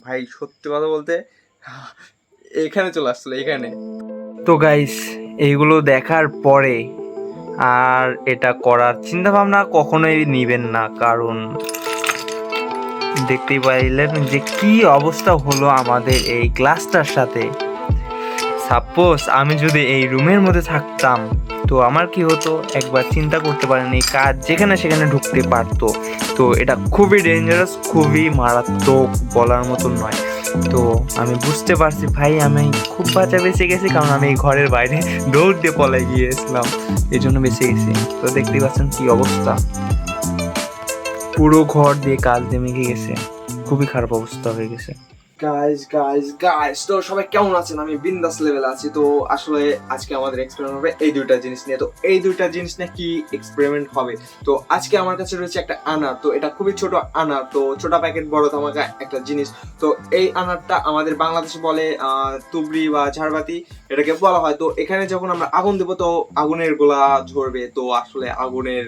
ভাই সত্যি কথা বলতে এখানে চলে আসছিল এখানে। তো গাইস, এইগুলো দেখার পরে আর এটা করার চিন্তা ভাবনা কখনোই নিবেন না, কারণ দেখতেই পাইলেন যে কি অবস্থা হলো আমাদের এই গ্লাসটার সাথে। সাপোজ আমি যদি এই রুমের মধ্যে থাকতাম তো আমার কি হতো একবার চিন্তা করতে পারেন, এই কাজ যেখানে সেখানে ঢুকতে পারতো। তো এটা খুবই ডেঞ্জারাস, খুবই মারাত্মক, বলার মতন নয়। তো আমি বুঝতে পারছি ভাই, আমি খুব বাঁচা বেঁচে গেছি, কারণ আমি এই ঘরের বাইরে দৌড় দিয়ে পলাই গিয়েছিলাম, এই জন্য বেঁচে গেছি। তো দেখতেই পাচ্ছেন কি অবস্থা, পুরো ঘর দিয়ে কাজ দিয়ে মেঘে গেছে, খুবই খারাপ অবস্থা হয়ে গেছে। গাইস তো সবাই কেমন আছেন? আমি বিন্দাস লেভেল আছি। তো আসলে আজকে আমাদের এক্সপেরিমেন্ট হবে এই দুইটা জিনিস নিয়ে। তো এই দুইটা জিনিস নিয়ে কি এক্সপেরিমেন্ট হবে? তো আজকে আমার কাছে রয়েছে একটা আনার। তো এটা খুবই ছোট আনার, তো ছোট প্যাকেট বড় ধামাকা একটা জিনিস। তো এই আনারটা আমাদের বাংলাদেশে বলে তুবড়ি বা ঝাড়বাতি এটাকে বলা হয়। তো এখানে যখন আমরা আগুন দেবো তো আগুনের গোলা ঝরবে, তো আসলে আগুনের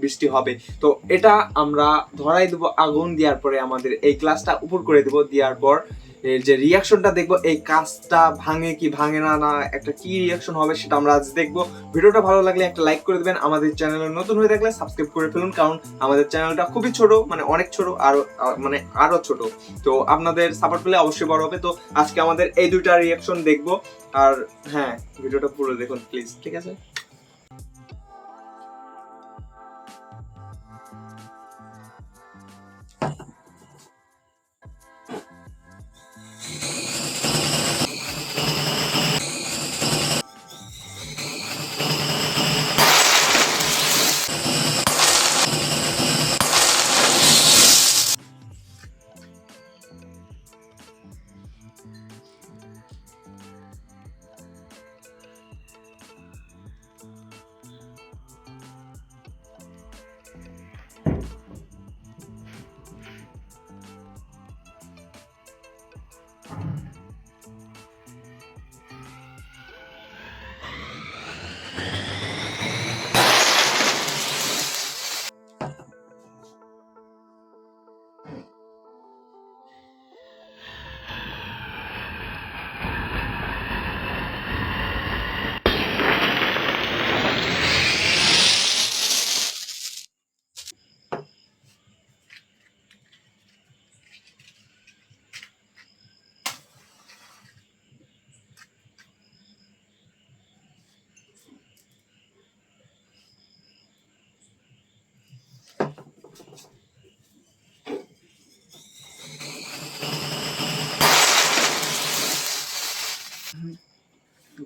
বৃষ্টি হবে। তো এটা আমরা ধরাই দেবো আগুন দেওয়ার পরে, আমাদের এই গ্লাসটা উপর করে দেবো, দেওয়ার পর এর যে রিয়াকশনটা দেখবো, এই কাজটা ভাঙে কি ভাঙে না, না একটা কি রিয়াকশন হবে সেটা আমরা আজ দেখবো। ভিডিওটা ভালো লাগলে একটা লাইক করে দেবেন, আমাদের চ্যানেলে নতুন হয়ে থাকলে সাবস্ক্রাইব করে ফেলুন, কারণ আমাদের চ্যানেলটা খুবই ছোট, মানে অনেক ছোট, আরো ছোট। তো আপনাদের সাপোর্ট পেলে অবশ্যই বড় হবে। তো আজকে আমাদের এই দুইটা রিয়াকশন দেখবো। আর হ্যাঁ, ভিডিওটা পুরো দেখুন প্লিজ, ঠিক আছে?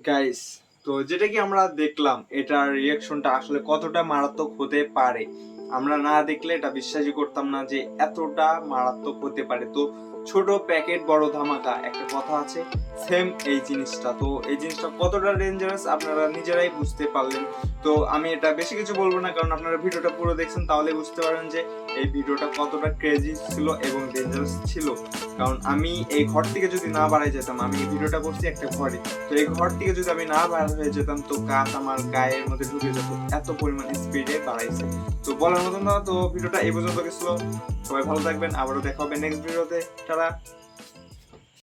গাইস, তো যেটা কি আমরা দেখলাম, এটার রিয়াকশনটা আসলে কতটা মারাত্মক হতে পারে আমরা না দেখলে এটা বিশ্বাসই করতাম না যে এতটা মারাত্মক হতে পারে। তো ছোট প্যাকেট বড় ধামাকা একটা কথা আছে, সেম এই জিনিসটা। তো এই জিনিসটা কতটা ডেঞ্জারাস আপনারা নিজেরাই বুঝতে পারলেন। তো আমি এটা বেশি কিছু বলবো না, কারণ আপনারা ভিডিওটা পুরো দেখছেন, তাহলে বুঝতে পারেন যে এই ভিডিওটা কতটা ক্রেজি ছিল এবং ডেঞ্জারাস ছিল। কারণ আমি এই ঘর থেকে যদি না বাড়াই যেতাম, আমি এই ভিডিওটা করছি একটা ঘরে, তো এই ঘর থেকে যদি আমি না বার হয়ে যেতাম তো কাজ আমার গায়ের মধ্যে ঢুকে যেত, এত পরিমাণ স্পিডে বাড়াইছে। তো বলার মতন না। তো ভিডিওটা এই পর্যন্ত গেছিল, সবাই ভালো থাকবেন, আবারও দেখা হবে নেক্সট ভিডিওতে। টাটা।